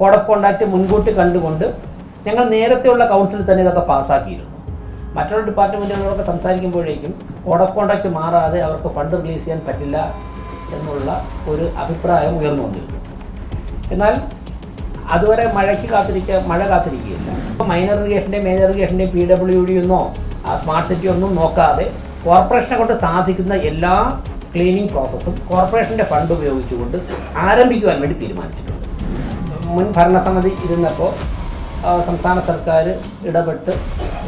Code of contact മുൻകൂട്ടി കണ്ടുകൊണ്ട് ഞങ്ങൾ നേരത്തെയുള്ള കൗൺസിലിൽ തന്നെ ഇതൊക്കെ പാസ്സാക്കിയിരുന്നു. മറ്റുള്ള ഡിപ്പാർട്ട്മെൻറ്റുകളൊക്കെ സംസാരിക്കുമ്പോഴേക്കും കോഡ് ഓഫ് കോണ്ടാക്ട് മാറാതെ അവർക്ക് ഫണ്ട് റിലീസ് ചെയ്യാൻ പറ്റില്ല എന്നുള്ള ഒരു അഭിപ്രായം ഉയർന്നു വന്നിരുന്നു. എന്നാൽ അതുവരെ മഴ കാത്തിരിക്കുകയില്ല. മൈനർ ഇറിഗേഷൻ്റെയും മേജർ ഇറിഗേഷൻ്റെയും PWD ഒന്നോ സ്മാർട്ട് സിറ്റി ഒന്നും നോക്കാതെ കോർപ്പറേഷനെ കൊണ്ട് സാധിക്കുന്ന എല്ലാ ക്ലീനിങ് പ്രോസസ്സും കോർപ്പറേഷൻ്റെ ഫണ്ട് ഉപയോഗിച്ചുകൊണ്ട് ആരംഭിക്കുവാൻ വേണ്ടി തീരുമാനിച്ചിട്ടുണ്ട്. മുൻ ഭരണസമിതി ഇരുന്നപ്പോൾ സംസ്ഥാന സർക്കാർ ഇടപെട്ട്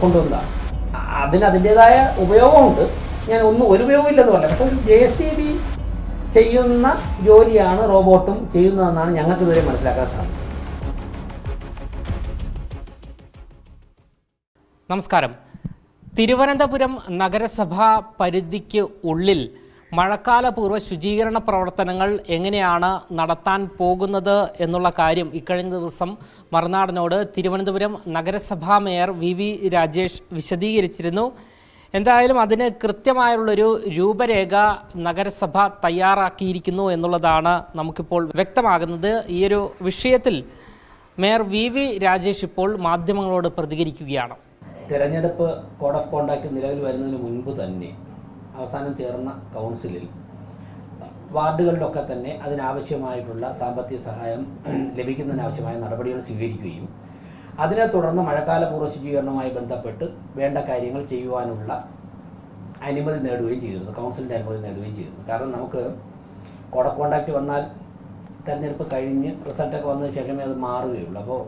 കൊണ്ടുവന്നതാണ്. അതിൻ്റേതായ ഉപയോഗമുണ്ട്. ഞാൻ ഒരു ഉപയോഗമില്ലെന്ന് പറയാം. പക്ഷേ ഒരു JCB ചെയ്യുന്ന ജോലിയാണ് റോബോട്ടും ചെയ്യുന്നതെന്നാണ് ഞങ്ങൾക്ക് ഇതുവരെ മനസ്സിലാക്കാൻ സാധിച്ചത്. നമസ്കാരം. തിരുവനന്തപുരം നഗരസഭാ പരിധിക്ക് ഉള്ളിൽ മഴക്കാലപൂർവ്വ ശുചീകരണ പ്രവർത്തനങ്ങൾ എങ്ങനെയാണ് നടത്താൻ പോകുന്നത് എന്നുള്ള കാര്യം ഇക്കഴിഞ്ഞ ദിവസം മറുനാടനോട് തിരുവനന്തപുരം നഗരസഭാ മേയർ VV രാജേഷ് വിശദീകരിച്ചിരുന്നു. എന്തായാലും അതിന് കൃത്യമായുള്ളൊരു രൂപരേഖ നഗരസഭ തയ്യാറാക്കിയിരിക്കുന്നു എന്നുള്ളതാണ് നമുക്കിപ്പോൾ വ്യക്തമാകുന്നത്. ഈ ഒരു വിഷയത്തിൽ മേയർ VV രാജേഷ് ഇപ്പോൾ മാധ്യമങ്ങളോട് പ്രതികരിക്കുകയാണ്. തിരഞ്ഞെടുപ്പ് കോഡ് ഓഫ് കോണ്ടാക്ട് നിലവിൽ വരുന്നതിന് മുൻപ് തന്നെ അവസാനം ചേർന്ന കൗൺസിലിൽ വാർഡുകളിലൊക്കെ തന്നെ അതിനാവശ്യമായിട്ടുള്ള സാമ്പത്തിക സഹായം ലഭിക്കുന്നതിനാവശ്യമായ നടപടികൾ സ്വീകരിക്കുകയും അതിനെ തുടർന്ന് മഴക്കാലപൂർവ്വ ശുചീകരണവുമായി ബന്ധപ്പെട്ട് വേണ്ട കാര്യങ്ങൾ ചെയ്യുവാനുള്ള അനുമതി നേടുകയും ചെയ്തിരുന്നു. കൗൺസിലിൻ്റെ അനുമതി നേടുകയും ചെയ്തിരുന്നു. കാരണം നമുക്ക് കോഡ് ഓഫ് കോണ്ടാക്ട് വന്നാൽ തെരഞ്ഞെടുപ്പ് കഴിഞ്ഞ് റിസൾട്ടൊക്കെ വന്നതിന് ശേഷമേ അത് മാറുകയുള്ളൂ. അപ്പോൾ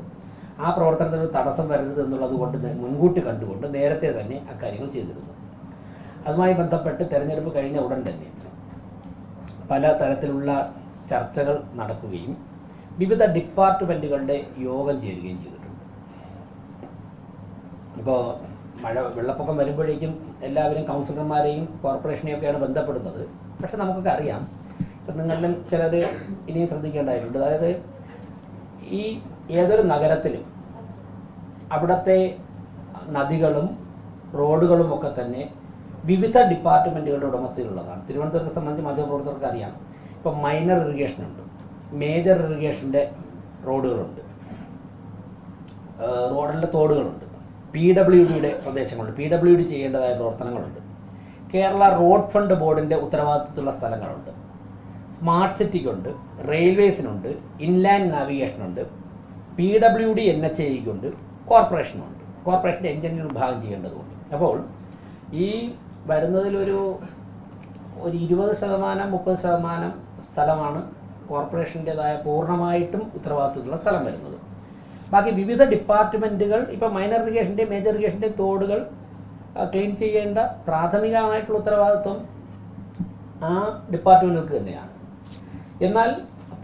ആ പ്രവർത്തനത്തിന് തടസ്സം വരുന്നത് എന്നുള്ളത് കൊണ്ട് മുൻകൂട്ടി കണ്ടുകൊണ്ട് നേരത്തെ തന്നെ അക്കാര്യങ്ങൾ ചെയ്തിരുന്നു. അതുമായി ബന്ധപ്പെട്ട് തെരഞ്ഞെടുപ്പ് കഴിഞ്ഞ ഉടൻ തന്നെ പല തരത്തിലുള്ള ചർച്ചകൾ നടക്കുകയും വിവിധ ഡിപ്പാർട്ട്മെൻറ്റുകളുടെ യോഗം ചേരുകയും ചെയ്തിട്ടുണ്ട്. ഇപ്പോൾ വെള്ളപ്പൊക്കം വരുമ്പോഴേക്കും എല്ലാവരും കൗൺസിലർമാരെയും കോർപ്പറേഷനെയൊക്കെയാണ് ബന്ധപ്പെടുന്നത്. പക്ഷെ നമുക്കൊക്കെ അറിയാം, ഇപ്പം നിങ്ങളിലും ചിലർ ഇനിയും ശ്രദ്ധിക്കേണ്ടതായിട്ടുണ്ട്. അതായത് ഈ ഏതൊരു നഗരത്തിലും അവിടുത്തെ നദികളും റോഡുകളും ഒക്കെ തന്നെ വിവിധ ഡിപ്പാർട്ട്മെൻറ്റുകളുടെ ഉടമസ്ഥയിലുള്ളതാണ്. തിരുവനന്തപുരത്തെ സംബന്ധിച്ച് മാധ്യമപ്രവർത്തകർക്ക് അറിയാം. ഇപ്പം മൈനർ ഇറിഗേഷനുണ്ട്, മേജർ ഇറിഗേഷൻ്റെ റോഡുകളുണ്ട്, റോഡിൻ്റെ തോടുകളുണ്ട്, PWDയുടെ പ്രദേശങ്ങളുണ്ട്, PWD ചെയ്യേണ്ടതായ പ്രവർത്തനങ്ങളുണ്ട്, കേരള റോഡ് ഫണ്ട് ബോർഡിൻ്റെ ഉത്തരവാദിത്തത്തിലുള്ള സ്ഥലങ്ങളുണ്ട്, സ്മാർട്ട് സിറ്റിക്കുണ്ട്, റെയിൽവേസിനുണ്ട്, ഇൻലാൻഡ് നാവിഗേഷനുണ്ട്, PWD NHAIക്കുണ്ട്, കോർപ്പറേഷനുണ്ട്. കോർപ്പറേഷൻ്റെ എഞ്ചിനീയർ വിഭാഗം ചെയ്യേണ്ടതുണ്ട്. അപ്പോൾ ഈ വരുന്നതിലൊരു 20% 30% സ്ഥലമാണ് കോർപ്പറേഷൻ്റേതായ പൂർണ്ണമായിട്ടും ഉത്തരവാദിത്തത്തിലുള്ള സ്ഥലം വരുന്നത്. ബാക്കി വിവിധ ഡിപ്പാർട്ട്മെൻറ്റുകൾ ഇപ്പോൾ മൈനർ ഇറിഗേഷൻ്റെയും മേജർ ഇറിഗേഷൻ്റെയും തോടുകൾ ക്ലീൻ ചെയ്യേണ്ട പ്രാഥമികമായിട്ടുള്ള ഉത്തരവാദിത്വം ആ ഡിപ്പാർട്ട്മെൻറ്റുകൾക്ക് തന്നെയാണ്. എന്നാൽ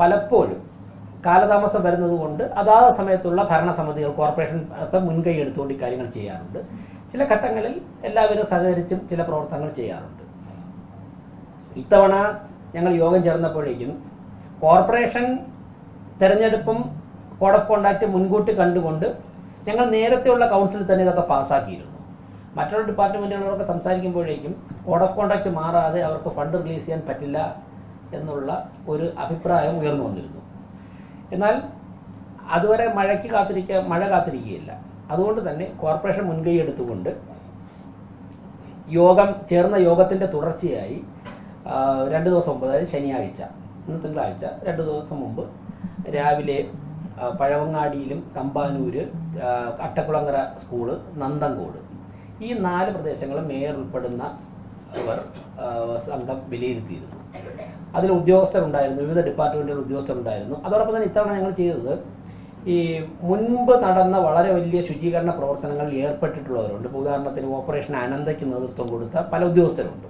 പലപ്പോഴും കാലതാമസം വരുന്നത് കൊണ്ട് അതാത് സമയത്തുള്ള ഭരണസമിതികൾ കോർപ്പറേഷൻ ഒക്കെ മുൻകൈ എടുത്തുകൊണ്ട് ഈ കാര്യങ്ങൾ ചെയ്യാറുണ്ട്. ചില ഘട്ടങ്ങളിൽ എല്ലാവരും സഹകരിച്ചും ചില പ്രവർത്തനങ്ങൾ ചെയ്യാറുണ്ട്. ഇത്തവണ ഞങ്ങൾ യോഗം ചേർന്നപ്പോഴേക്കും കോർപ്പറേഷൻ തെരഞ്ഞെടുപ്പും കോഡ് ഓഫ് കോണ്ടാക്ട് മുൻകൂട്ടി കണ്ടുകൊണ്ട് ഞങ്ങൾ നേരത്തെയുള്ള കൗൺസിലിൽ തന്നെ ഇതൊക്കെ പാസ്സാക്കിയിരുന്നു. മറ്റുള്ള ഡിപ്പാർട്ട്മെൻറ്റുകളൊക്കെ സംസാരിക്കുമ്പോഴേക്കും കോഡ് ഓഫ് കോണ്ടാക്ട് മാറാതെ അവർക്ക് ഫണ്ട് റിലീസ് ചെയ്യാൻ പറ്റില്ല എന്നുള്ള ഒരു അഭിപ്രായം ഉയർന്നു വന്നിരുന്നു. എന്നാൽ അതുവരെ മഴ കാത്തിരിക്കുകയില്ല. അതുകൊണ്ട് തന്നെ കോർപ്പറേഷൻ മുൻകൈ എടുത്തുകൊണ്ട് ചേർന്ന യോഗത്തിൻ്റെ തുടർച്ചയായി 2 ദിവസം മുമ്പ്, അതായത് ശനിയാഴ്ച, ഇന്ന് തിങ്കളാഴ്ച 2 ദിവസം മുമ്പ് രാവിലെ പഴവങ്ങാടിയിലും തമ്പാനൂര്, അട്ടക്കുളങ്ങര സ്കൂള്, നന്തങ്കോട് ഈ 4 പ്രദേശങ്ങളും മേയർ ഉൾപ്പെടുന്നവർ സംഘം വിലയിരുത്തിയിരുന്നു. അതിൽ ഉദ്യോഗസ്ഥരുണ്ടായിരുന്നു, വിവിധ ഡിപ്പാർട്ട്മെൻറ്റുകൾ ഉദ്യോഗസ്ഥരുണ്ടായിരുന്നു. അതോടൊപ്പം തന്നെ ഇത്തവണ ഞങ്ങൾ ചെയ്തത് ഈ മുൻപ് നടന്ന വളരെ വലിയ ശുചീകരണ പ്രവർത്തനങ്ങളിൽ ഏർപ്പെട്ടിട്ടുള്ളവരുണ്ട്. ഇപ്പോൾ ഉദാഹരണത്തിന് ഓപ്പറേഷൻ അനന്തയ്ക്ക് നേതൃത്വം കൊടുത്ത പല ഉദ്യോഗസ്ഥരുണ്ട്.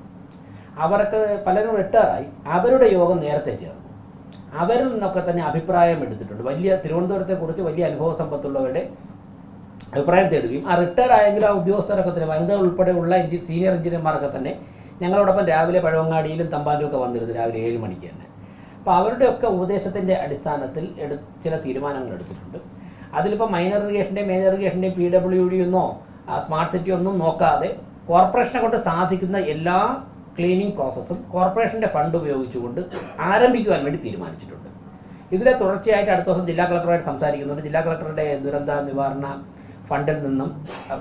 അവർക്ക് പലരും റിട്ടയറായി. അവരുടെ യോഗം നേരത്തെ ചേർന്നു. അവരിൽ നിന്നൊക്കെ തന്നെ അഭിപ്രായം എടുത്തിട്ടുണ്ട്. തിരുവനന്തപുരത്തെക്കുറിച്ച് വലിയ അനുഭവ സമ്പത്തുള്ളവരുടെ അഭിപ്രായം തേടുകയും ആ റിട്ടയർ ആയെങ്കിലും ആ ഉദ്യോഗസ്ഥരൊക്കെ തന്നെ വനിതകൾ ഉൾപ്പെടെയുള്ള സീനിയർ എഞ്ചിനീയർമാരൊക്കെ തന്നെ ഞങ്ങളോടൊപ്പം രാവിലെ പഴവങ്ങാടിയിലും തമ്പാനും ഒക്കെ വന്നിരുന്നു, രാവിലെ 7 മണിക്ക് തന്നെ. അപ്പോൾ അവരുടെയൊക്കെ ഉപദേശത്തിൻ്റെ അടിസ്ഥാനത്തിൽ ചില തീരുമാനങ്ങൾ എടുത്തിട്ടുണ്ട്. അതിലിപ്പോൾ മൈനർ ഇറിഗേഷൻ്റെയും മേജർ ഇറിഗേഷൻ്റെയും PWD ഒന്നോ സ്മാർട്ട് സിറ്റി ഒന്നും നോക്കാതെ കോർപ്പറേഷനെ കൊണ്ട് സാധിക്കുന്ന എല്ലാ ക്ലീനിങ് പ്രോസസ്സും കോർപ്പറേഷൻ്റെ ഫണ്ട് ഉപയോഗിച്ചുകൊണ്ട് ആരംഭിക്കുവാൻ വേണ്ടി തീരുമാനിച്ചിട്ടുണ്ട്. ഇതിലെ തുടർച്ചയായിട്ട് അടുത്ത ദിവസം ജില്ലാ കളക്ടറുമായിട്ട് സംസാരിക്കുന്നുണ്ട്. ജില്ലാ കളക്ടറുടെ ദുരന്ത നിവാരണ ഫണ്ടിൽ നിന്നും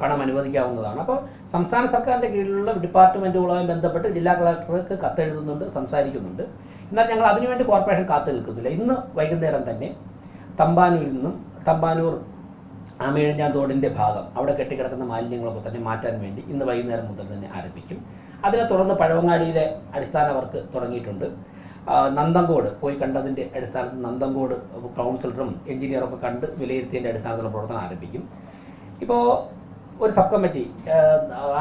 പണം അനുവദിക്കാവുന്നതാണ്. അപ്പോൾ സംസ്ഥാന സർക്കാരിൻ്റെ കീഴിലുള്ള ഡിപ്പാർട്ട്മെൻറ്റുകളുമായി ബന്ധപ്പെട്ട് ജില്ലാ കളക്ടർക്ക് കത്തെഴുതുന്നുണ്ട്, സംസാരിക്കുന്നുണ്ട്. എന്നാൽ ഞങ്ങൾ അതിനുവേണ്ടി കോർപ്പറേഷൻ കാത്തു നിൽക്കുന്നില്ല. ഇന്ന് വൈകുന്നേരം തന്നെ തമ്പാനൂരിൽ നിന്നും തമ്പാനൂർ ആമയിഴഞ്ഞാൻ തോടിൻ്റെ ഭാഗം അവിടെ കെട്ടിക്കിടക്കുന്ന മാലിന്യങ്ങളൊക്കെ തന്നെ മാറ്റാൻ വേണ്ടി ഇന്ന് വൈകുന്നേരം മുതൽ തന്നെ ആരംഭിക്കും. അതിനെ തുടർന്ന് പഴവങ്ങാടിയിലെ അടിസ്ഥാന വർക്ക് തുടങ്ങിയിട്ടുണ്ട്. നന്തങ്കോട് പോയി കണ്ടതിൻ്റെ അടിസ്ഥാനത്തിൽ നന്തങ്കോട് കൗൺസിലറും എഞ്ചിനീയറൊക്കെ കണ്ട് വിലയിരുത്തിയതിൻ്റെ അടിസ്ഥാനത്തിലുള്ള പ്രവർത്തനം ആരംഭിക്കും. ഇപ്പോൾ ഒരു സബ് കമ്മിറ്റി,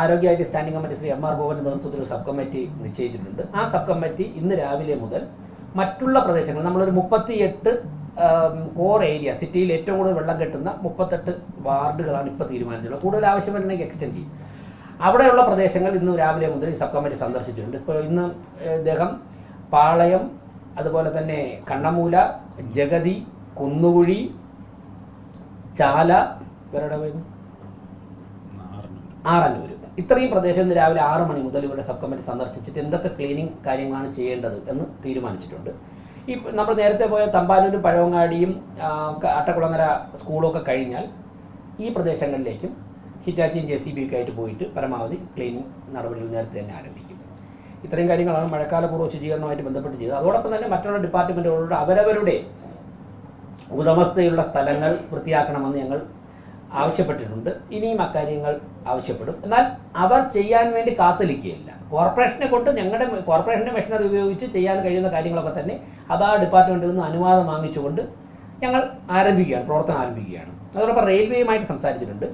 ആരോഗ്യ standing committee Shri M R ഗോവന്റെ നേതൃത്വത്തിൽ ഒരു സബ് കമ്മിറ്റി നിശ്ചയിച്ചിട്ടുണ്ട്. ആ സബ് കമ്മിറ്റി ഇന്ന് രാവിലെ മുതൽ മറ്റുള്ള പ്രദേശങ്ങൾ, നമ്മളൊരു 38 കോർ ഏരിയ, സിറ്റിയിൽ ഏറ്റവും കൂടുതൽ വെള്ളം കെട്ടുന്ന 38 വാർഡുകളാണ് ഇപ്പോൾ തീരുമാനിച്ചിട്ടുള്ളത്. കൂടുതൽ ആവശ്യമുണ്ടെങ്കിൽ എക്സ്റ്റെൻഡ് ചെയ്യും. അവിടെയുള്ള പ്രദേശങ്ങൾ ഇന്ന് രാവിലെ മുതൽ ഈ സബ് കമ്മിറ്റി സന്ദർശിച്ചിട്ടുണ്ട്. ഇപ്പോൾ ഇന്ന് ഇദ്ദേഹം പാളയം, അതുപോലെ തന്നെ കണ്ണമൂല, ജഗതി, കുന്നുകുഴി, ചാല, ഇവരുടെ പോയിരുന്നു ആറന്നൂർ, ഇത്രയും പ്രദേശം ഇന്ന് രാവിലെ 6 മണി മുതൽ ഇവിടെ സബ് കമ്മിറ്റി സന്ദർശിച്ചിട്ട് എന്തൊക്കെ ക്ലീനിങ് കാര്യങ്ങളാണ് ചെയ്യേണ്ടത് എന്ന് തീരുമാനിച്ചിട്ടുണ്ട്. ഈ നമ്മൾ നേരത്തെ പോയ തമ്പാനൂരും പഴവങ്ങാടിയും അട്ടക്കുളങ്ങര സ്കൂളൊക്കെ കഴിഞ്ഞാൽ ഈ പ്രദേശങ്ങളിലേക്കും ഹിറ്റാച്ചിയും JCB ഒക്കെ ആയിട്ട് പോയിട്ട് പരമാവധി ക്ലീനിങ് നടപടികൾ നേരത്തെ തന്നെ ആരംഭിക്കും. ഇത്രയും കാര്യങ്ങളാണ് മഴക്കാലപൂർവ്വ ശുചീകരണവുമായിട്ട് ബന്ധപ്പെട്ട് ചെയ്തത്. അതോടൊപ്പം തന്നെ മറ്റുള്ള ഡിപ്പാർട്ട്മെൻറ്റുകളോട് അവരവരുടെ ഉടമസ്ഥയുള്ള സ്ഥലങ്ങൾ വൃത്തിയാക്കണമെന്ന് ഞങ്ങൾ ആവശ്യപ്പെട്ടിട്ടുണ്ട്. ഇനിയും അക്കാര്യങ്ങൾ ആവശ്യപ്പെടും. എന്നാൽ അവർ ചെയ്യാൻ വേണ്ടി കാത്തിരിക്കുകയില്ല. കോർപ്പറേഷനെ കൊണ്ട് കോർപ്പറേഷൻ്റെ മെഷീനറി ഉപയോഗിച്ച് ചെയ്യാൻ കഴിയുന്ന കാര്യങ്ങളൊക്കെ തന്നെ അതാ ഡിപ്പാർട്ട്മെൻറ്റിൽ നിന്ന് അനുവാദം വാങ്ങിച്ചുകൊണ്ട് ഞങ്ങൾ പ്രവർത്തനം ആരംഭിക്കുകയാണ്. അതോടൊപ്പം റെയിൽവേയുമായിട്ട് സംസാരിച്ചിട്ടുണ്ട്.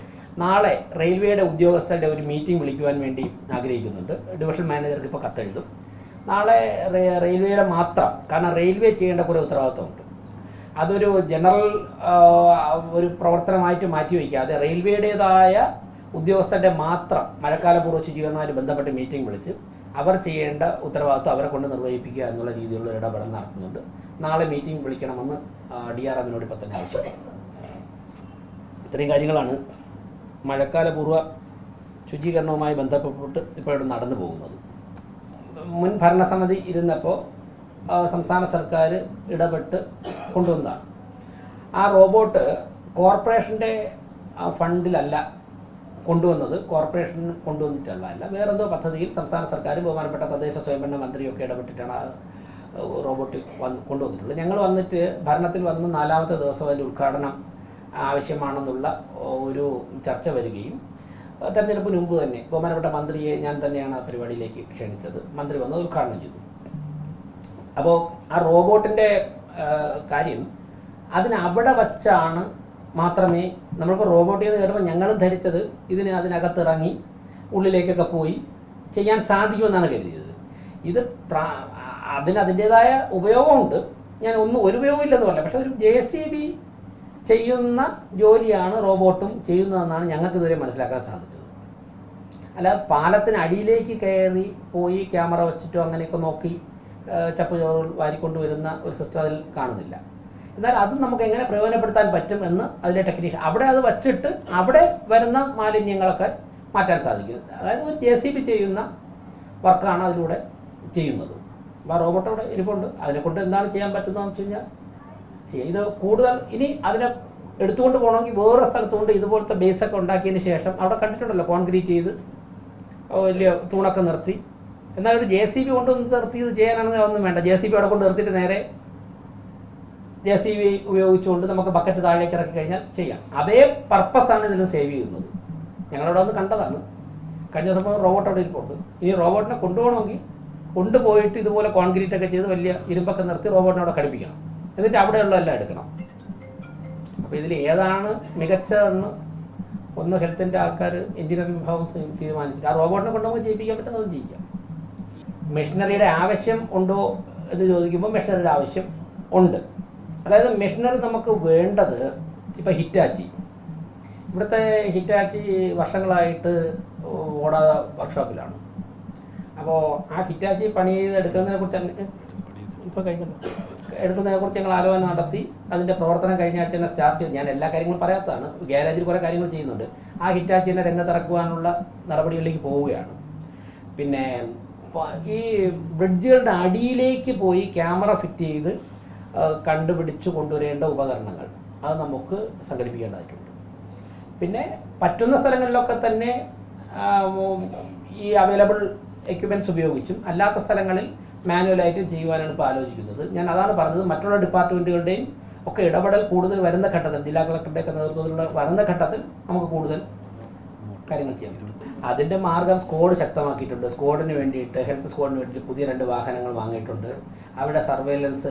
നാളെ റെയിൽവേയുടെ ഉദ്യോഗസ്ഥരുടെ ഒരു മീറ്റിംഗ് വിളിക്കുവാൻ വേണ്ടി ആഗ്രഹിക്കുന്നുണ്ട്. ഡിവിഷൻ മാനേജർക്ക് ഇപ്പോൾ കത്തെഴുതും. നാളെ റെയിൽവേയുടെ മാത്രം, കാരണം റെയിൽവേ ചെയ്യേണ്ട കുറേ ഉത്തരവാദിത്വമുണ്ട്. അതൊരു ജനറൽ ഒരു പ്രവർത്തനമായിട്ട് മാറ്റിവെക്കാതെ റെയിൽവേയുടേതായ ഉദ്യോഗസ്ഥരുടെ മാത്രം മഴക്കാലപൂർവ്വ ശുചീകരണവുമായി ബന്ധപ്പെട്ട് മീറ്റിംഗ് വിളിച്ച് അവർ ചെയ്യേണ്ട ഉത്തരവാദിത്വം അവരെ കൊണ്ട് നിർവഹിപ്പിക്കുക എന്നുള്ള രീതിയിലുള്ള ഇടപെടൽ നടത്തുന്നുണ്ട്. നാളെ മീറ്റിംഗ് വിളിക്കണമെന്ന് DRMനോട് ഇപ്പോൾ തന്നെ ആവശ്യപ്പെട്ടു. ഇത്രയും കാര്യങ്ങളാണ് മഴക്കാലപൂർവ്വ ശുചീകരണവുമായി ബന്ധപ്പെട്ട് ഇപ്പോഴും നടന്നു പോകുന്നത്. മുൻ ഭരണസമിതി ഇരുന്നപ്പോൾ സംസ്ഥാന സർക്കാർ ഇടപെട്ട് കൊണ്ടുവന്നതാണ്. ആ റോബോട്ട് കോർപ്പറേഷൻ്റെ ഫണ്ടിലല്ല കൊണ്ടുവന്നത്, കോർപ്പറേഷൻ കൊണ്ടുവന്നിട്ടല്ല, വേറെന്തോ പദ്ധതിയിൽ സംസ്ഥാന സർക്കാരും ബഹുമാനപ്പെട്ട തദ്ദേശ സ്വയംഭരണ മന്ത്രിയൊക്കെ ഇടപെട്ടിട്ടാണ് ആ റോബോട്ട് കൊണ്ടുവന്നിട്ടുള്ളത്. ഞങ്ങൾ വന്നിട്ട് ഭരണത്തിൽ വന്ന് 4ാമത്തെ ദിവസം അതിൻ്റെ ഉദ്ഘാടനം ആവശ്യമാണെന്നുള്ള ഒരു ചർച്ച വരികയും തെരഞ്ഞെടുപ്പിന് മുമ്പ് തന്നെ ബഹുമാനപ്പെട്ട മന്ത്രിയെ ഞാൻ തന്നെയാണ് ആ പരിപാടിയിലേക്ക് ക്ഷണിച്ചത്. മന്ത്രി വന്ന് ഉദ്ഘാടനം ചെയ്തു. അപ്പോൾ ആ റോബോട്ടിൻ്റെ കാര്യം അവിടെ വച്ചാണ് മാത്രമേ നമ്മളിപ്പോൾ റോബോട്ടിൽ നിന്ന് കയറുമ്പോൾ ഞങ്ങളും ധരിച്ചത് അതിനകത്തിറങ്ങി ഉള്ളിലേക്കൊക്കെ പോയി ചെയ്യാൻ സാധിക്കുമെന്നാണ് കരുതിയത്. ഇത് അതിൻ്റേതായ ഉപയോഗമുണ്ട്. ഞാൻ ഒരു ഉപയോഗമില്ലെന്ന് പറയാം. പക്ഷെ ഒരു JCB ചെയ്യുന്ന ജോലിയാണ് റോബോട്ടും ചെയ്യുന്നതെന്നാണ് ഞങ്ങൾക്ക് ഇതുവരെ മനസ്സിലാക്കാൻ സാധിച്ചത്. അല്ലാതെ പാലത്തിന് അടിയിലേക്ക് കയറി പോയി ക്യാമറ വെച്ചിട്ടോ അങ്ങനെയൊക്കെ നോക്കി ചപ്പ് ചോറ് വാരിക്കൊണ്ടുവരുന്ന ഒരു സിസ്റ്റം അതിൽ കാണുന്നില്ല. എന്നാൽ അത് നമുക്ക് എങ്ങനെ പ്രയോജനപ്പെടുത്താൻ പറ്റും എന്ന് അതിലെ ടെക്നീഷ്യൻ അവിടെ അത് വച്ചിട്ട് അവിടെ വരുന്ന മാലിന്യങ്ങളൊക്കെ മാറ്റാൻ സാധിക്കും. അതായത് ഒരു JCB ചെയ്യുന്ന വർക്കാണ് അതിലൂടെ ചെയ്യുന്നത്. അപ്പോൾ ആ റോബോട്ട് അവിടെ ഇരിപ്പുണ്ട്. അതിനെക്കൊണ്ട് എന്താണ് ചെയ്യാൻ പറ്റുന്നതെന്ന് വെച്ച് കഴിഞ്ഞാൽ ഇത് കൂടുതൽ ഇനി അതിനെ എടുത്തുകൊണ്ട് പോകണമെങ്കിൽ വേറെ സ്ഥലത്തുകൊണ്ട് ഇതുപോലത്തെ ബേസൊക്കെ ഉണ്ടാക്കിയതിന് ശേഷം അവിടെ കണ്ടിട്ടുണ്ടല്ലോ കോൺക്രീറ്റ് ചെയ്ത് വലിയ തൂണൊക്കെ നിർത്തി. എന്നാൽ ഒരു JCB കൊണ്ട് നിർത്തി ഇത് ചെയ്യാനാണെങ്കിൽ ഒന്നും വേണ്ട. JCB അവിടെ കൊണ്ട് നിർത്തിയിട്ട് നേരെ JCB ഉപയോഗിച്ചുകൊണ്ട് നമുക്ക് ബക്കറ്റ് താഴേക്ക് ഇറക്കി കഴിഞ്ഞാൽ ചെയ്യാം. അതേ പർപ്പസാണ് ഇതിൽ സേവ് ചെയ്യുന്നത്. ഞങ്ങളവിടെ വന്ന് കണ്ടതാണ്. കഴിഞ്ഞ ദിവസം റോബോട്ട് അവിടെ ഇരിപ്പുണ്ട്. ഇനി റോബോട്ടിനെ കൊണ്ടുപോകണമെങ്കിൽ കൊണ്ടുപോയിട്ട് ഇതുപോലെ കോൺക്രീറ്റ് ഒക്കെ ചെയ്ത് വലിയ ഇരുമ്പൊക്കെ നിർത്തി റോബോട്ടിനെ അവിടെ ഘടിപ്പിക്കണം. എന്നിട്ട് അവിടെയുള്ള എല്ലാം എടുക്കണം. അപ്പോൾ ഇതിൽ ഏതാണ് മികച്ചതെന്ന് ഒന്ന് ഹെൽത്തിൻ്റെ ആൾക്കാർ എഞ്ചിനീയറിംഗ് വിഭാഗം തീരുമാനിച്ചിട്ട് ആ റോബോട്ടിനെ കൊണ്ടുപോയി ചെയ്യിപ്പിക്കാൻ പറ്റുന്നത് ചെയ്യിക്കാം. മെഷീനറിയുടെ ആവശ്യം ഉണ്ടോ എന്ന് ചോദിക്കുമ്പോൾ മെഷീനറിയുടെ ആവശ്യം ഉണ്ട്. അതായത് മെഷീനറി നമുക്ക് വേണ്ടത് ഇപ്പോൾ ഹിറ്റാച്ചി, ഇവിടുത്തെ ഹിറ്റാച്ചി വർഷങ്ങളായിട്ട് ഓടാതെ വർക്ക്ഷോപ്പിലാണ്. അപ്പോൾ ആ ഹിറ്റാച്ചി പണി ചെയ്ത് എടുക്കുന്നതിനെക്കുറിച്ച് ഇപ്പോൾ എടുക്കുന്നതിനെക്കുറിച്ച് ഞങ്ങൾ ആലോചന നടത്തി അതിൻ്റെ പ്രവർത്തനം കഴിഞ്ഞ ആഴ്ച തന്നെ സ്റ്റാർട്ട് ചെയ്തു. ഞാൻ എല്ലാ കാര്യങ്ങളും പറയാത്തതാണ്. ഗ്യാരേജിൽ കുറേ കാര്യങ്ങൾ ചെയ്യുന്നുണ്ട്. ആ ഹിറ്റാച്ചിനെ രംഗത്തിറക്കുവാനുള്ള നടപടികളിലേക്ക് പോവുകയാണ്. പിന്നെ ഈ ബ്രിഡ്ജുകളുടെ അടിയിലേക്ക് പോയി ക്യാമറ ഫിറ്റ് ചെയ്ത് കണ്ടുപിടിച്ച് കൊണ്ടുവരേണ്ട ഉപകരണങ്ങൾ അത് നമുക്ക് സംഘടിപ്പിക്കേണ്ടതായിട്ടുണ്ട്. പിന്നെ പറ്റുന്ന സ്ഥലങ്ങളിലൊക്കെ തന്നെ ഈ അവൈലബിൾ എക്യുപ്മെൻറ്റ്സ് ഉപയോഗിച്ചും അല്ലാത്ത സ്ഥലങ്ങളിൽ മാനുവലായിട്ട് ചെയ്യുവാനാണ് ഇപ്പോൾ ആലോചിക്കുന്നത്. ഞാൻ അതാണ് പറഞ്ഞത്, മറ്റുള്ള ഡിപ്പാർട്ട്മെൻറ്റുകളുടെയും ഒക്കെ ഇടപെടൽ കൂടുതൽ വരുന്ന ഘട്ടത്തിൽ, ജില്ലാ കളക്ടറുടെയൊക്കെ നേതൃത്വത്തിലുള്ള വരുന്ന ഘട്ടത്തിൽ നമുക്ക് കൂടുതൽ കാര്യങ്ങൾ ചെയ്യാൻ പറ്റും. അതിൻ്റെ മാർഗം സ്ക്വാഡ് ശക്തമാക്കിയിട്ടുണ്ട്. സ്ക്വാഡിന് വേണ്ടിയിട്ട്, ഹെൽത്ത് സ്ക്വാഡിന് വേണ്ടിയിട്ട് പുതിയ 2 വാഹനങ്ങൾ വാങ്ങിയിട്ടുണ്ട്. അവിടെ സർവൈലൻസ്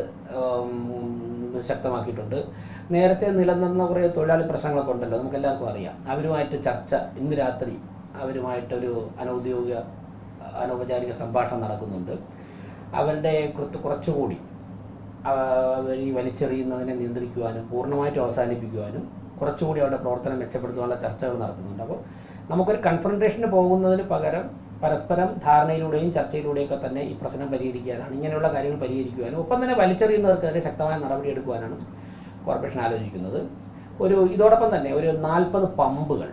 ശക്തമാക്കിയിട്ടുണ്ട്. നേരത്തെ നിലനിന്ന കുറേ തൊഴിലാളി പ്രശ്നങ്ങളൊക്കെ ഉണ്ടല്ലോ, നമുക്കെല്ലാവർക്കും അറിയാം. അവരുമായിട്ട് ചർച്ച, ഇന്ന് രാത്രി അവരുമായിട്ടൊരു അനൗപചാരിക സംഭാഷണം നടക്കുന്നുണ്ട്. അവരുടെ കുറച്ചുകൂടി അവർ ഈ വലിച്ചെറിയുന്നതിനെ നിയന്ത്രിക്കുവാനും പൂർണ്ണമായിട്ടും അവസാനിപ്പിക്കുവാനും കുറച്ചുകൂടി അവരുടെ പ്രവർത്തനം മെച്ചപ്പെടുത്തുവാനുള്ള ചർച്ചകൾ നടത്തുന്നുണ്ട്. അപ്പോൾ നമുക്കൊരു കൺഫ്രണ്ടേഷന് പോകുന്നതിന് പകരം പരസ്പരം ധാരണയിലൂടെയും ചർച്ചയിലൂടെയൊക്കെ തന്നെ ഈ പ്രശ്നം പരിഹരിക്കാനാണ്, ഇങ്ങനെയുള്ള കാര്യങ്ങൾ പരിഹരിക്കുവാനും ഒപ്പം തന്നെ വലിച്ചെറിയുന്നവർക്കെതിരെ ശക്തമായ നടപടിയെടുക്കുവാനാണ് കോർപ്പറേഷൻ ആലോചിക്കുന്നത്. ഇതോടൊപ്പം തന്നെ ഒരു 40 പമ്പുകൾ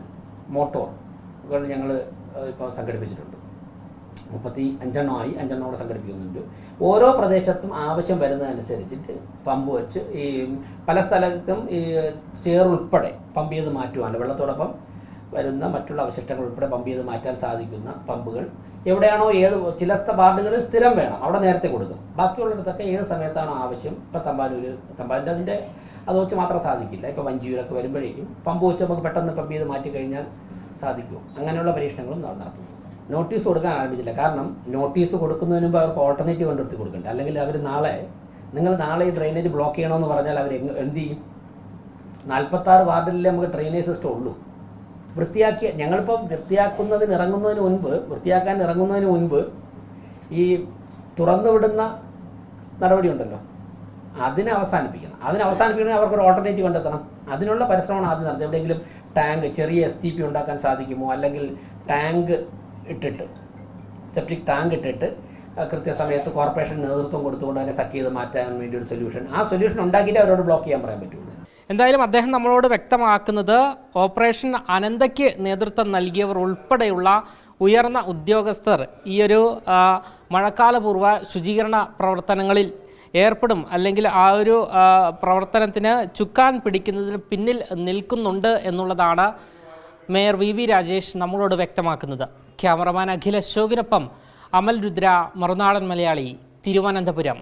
മോട്ടോറുകൾ ഞങ്ങൾ ഇപ്പോൾ സംഘടിപ്പിച്ചിട്ടുണ്ട്. 35 5 കൂടെ സംഘടിപ്പിക്കുന്നുണ്ട്. ഓരോ പ്രദേശത്തും ആവശ്യം വരുന്നതനുസരിച്ചിട്ട് പമ്പ് വെച്ച് ഈ പല സ്ഥലത്തും ഈ ചേറുൾപ്പെടെ പമ്പ് ചെയ്ത് മാറ്റുവാണ്. വെള്ളത്തോടൊപ്പം വരുന്ന മറ്റുള്ള അവശിഷ്ടങ്ങൾ ഉൾപ്പെടെ പമ്പ് ചെയ്ത് മാറ്റാൻ സാധിക്കുന്ന പമ്പുകൾ എവിടെയാണോ, ചില വാർഡുകളിൽ സ്ഥിരം വേണം, അവിടെ നേരത്തെ കൊടുക്കും. ബാക്കിയുള്ളിടത്തൊക്കെ ഏത് സമയത്താണോ ആവശ്യം, ഇപ്പോൾ തമ്പാനൂരിൻ്റെ അതിൻ്റെ അത് വെച്ച് മാത്രം സാധിക്കില്ല. ഇപ്പോൾ വഞ്ചിയൂരൊക്കെ വരുമ്പോഴേക്കും പമ്പ് വെച്ച് നമുക്ക് പെട്ടെന്ന് പമ്പ് ചെയ്ത് മാറ്റി കഴിഞ്ഞാൽ സാധിക്കും. അങ്ങനെയുള്ള പരീക്ഷണങ്ങളും നടത്തുന്നു. നോട്ടീസ് കൊടുക്കാൻ ആരംഭിച്ചില്ല. കാരണം നോട്ടീസ് കൊടുക്കുന്നതിന് മുമ്പ് അവർക്ക് ഓൾട്ടർനേറ്റീവ് കണ്ടെത്തി കൊടുക്കണ്ടേ. അല്ലെങ്കിൽ അവർ നിങ്ങൾ നാളെ ഈ ഡ്രെയിനേജ് ബ്ലോക്ക് ചെയ്യണമെന്ന് പറഞ്ഞാൽ അവർ എന്ത് ചെയ്യും? 46 വാർഡിലേ നമുക്ക് ഡ്രെയിനേജ് സിസ്റ്റം ഉള്ളൂ. ഞങ്ങളിപ്പം വൃത്തിയാക്കാൻ ഇറങ്ങുന്നതിന് മുൻപ് ഈ തുറന്നുവിടുന്ന നടപടി ഉണ്ടല്ലോ, അതിനെ അവസാനിപ്പിക്കണമെങ്കിൽ അവർക്കൊരു ഓൾട്ടർനേറ്റീവ് കണ്ടെത്തണം. അതിനുള്ള പരിശ്രമമാണ് ആദ്യം നടത്തുന്നത്. എവിടെയെങ്കിലും ടാങ്ക്, ചെറിയ STP ഉണ്ടാക്കാൻ സാധിക്കുമോ, അല്ലെങ്കിൽ സെപ്റ്റിക് ടാങ്ക് ഇട്ടിട്ട് കൃത്യസമയത്ത് കോർപ്പറേഷൻ നേതൃത്വം കൊടുത്തുകൊണ്ട് അതിനെ സക്ക് ചെയ്ത് മാറ്റാൻ വേണ്ടി ഒരു സൊല്യൂഷൻ ഉണ്ടാക്കിയിട്ട് അവരോട് ബ്ലോക്ക് ചെയ്യാൻ പറയാൻ പറ്റുള്ളൂ. എന്തായാലും അദ്ദേഹം നമ്മളോട് വ്യക്തമാക്കുന്നത് ഓപ്പറേഷൻ അനന്തയ്ക്ക് നേതൃത്വം നൽകിയവർ ഉൾപ്പെടെയുള്ള ഉയർന്ന ഉദ്യോഗസ്ഥർ ഈ ഒരു മഴക്കാലപൂർവ്വ ശുചീകരണ പ്രവർത്തനങ്ങളിൽ ഏർപ്പെടും, അല്ലെങ്കിൽ ആ ഒരു പ്രവർത്തനത്തിന് ചുക്കാൻ പിടിക്കുന്നതിന് പിന്നിൽ നിൽക്കുന്നുണ്ട് എന്നുള്ളതാണ് മേയർ VV രാജേഷ് നമ്മളോട് വ്യക്തമാക്കുന്നത്. ക്യാമറമാൻ അഖിൽ അശോകിനൊപ്പം അമൽ രുദ്ര, മറുനാടൻ മലയാളി, തിരുവനന്തപുരം.